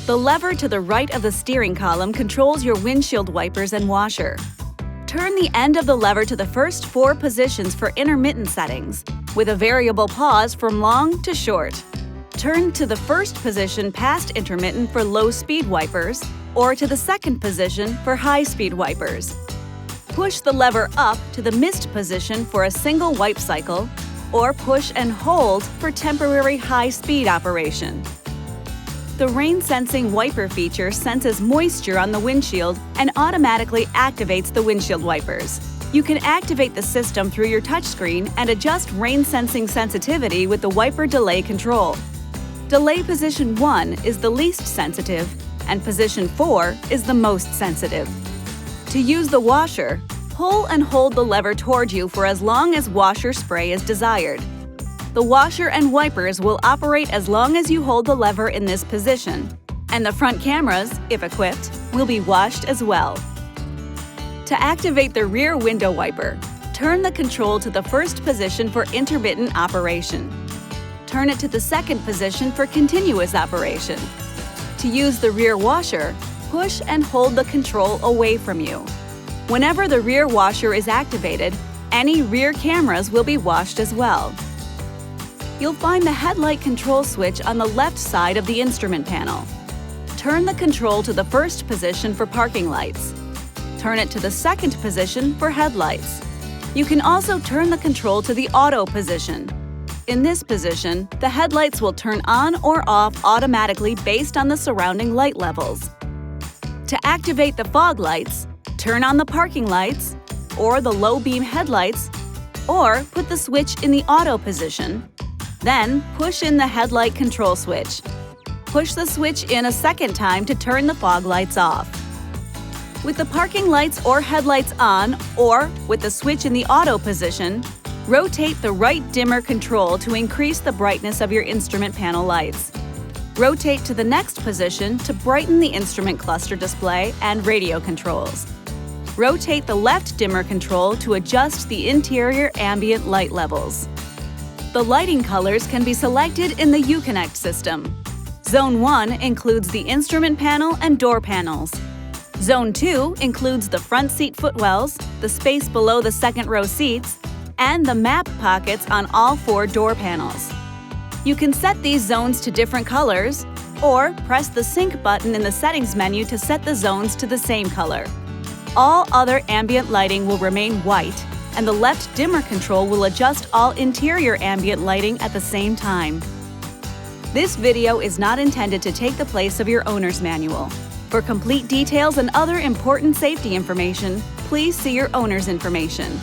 The lever to the right of the steering column controls your windshield wipers and washer. Turn the end of the lever to the first 4 positions for intermittent settings, with a variable pause from long to short. Turn to the first position past intermittent for low-speed wipers, or to the second position for high-speed wipers. Push the lever up to the missed position for a single wipe cycle, or push and hold for temporary high-speed operation. The rain-sensing wiper feature senses moisture on the windshield and automatically activates the windshield wipers. You can activate the system through your touchscreen and adjust rain-sensing sensitivity with the wiper delay control. Delay position 1 is the least sensitive, and position 4 is the most sensitive. To use the washer, pull and hold the lever toward you for as long as washer spray is desired. The washer and wipers will operate as long as you hold the lever in this position, and the front cameras, if equipped, will be washed as well. To activate the rear window wiper, turn the control to the first position for intermittent operation. Turn it to the second position for continuous operation. To use the rear washer, push and hold the control away from you. Whenever the rear washer is activated, any rear cameras will be washed as well. You'll find the headlight control switch on the left side of the instrument panel. Turn the control to the first position for parking lights. Turn it to the second position for headlights. You can also turn the control to the auto position. In this position, the headlights will turn on or off automatically based on the surrounding light levels. To activate the fog lights, turn on the parking lights, or the low beam headlights, or put the switch in the auto position. Then, push in the headlight control switch. Push the switch in a second time to turn the fog lights off. With the parking lights or headlights on, or with the switch in the auto position, rotate the right dimmer control to increase the brightness of your instrument panel lights. Rotate to the next position to brighten the instrument cluster display and radio controls. Rotate the left dimmer control to adjust the interior ambient light levels. The lighting colors can be selected in the Uconnect system. Zone 1 includes the instrument panel and door panels. Zone 2 includes the front seat footwells, the space below the second row seats, and the map pockets on all 4 door panels. You can set these zones to different colors, or press the Sync button in the Settings menu to set the zones to the same color. All other ambient lighting will remain white, and the left dimmer control will adjust all interior ambient lighting at the same time. This video is not intended to take the place of your owner's manual. For complete details and other important safety information, please see your owner's information.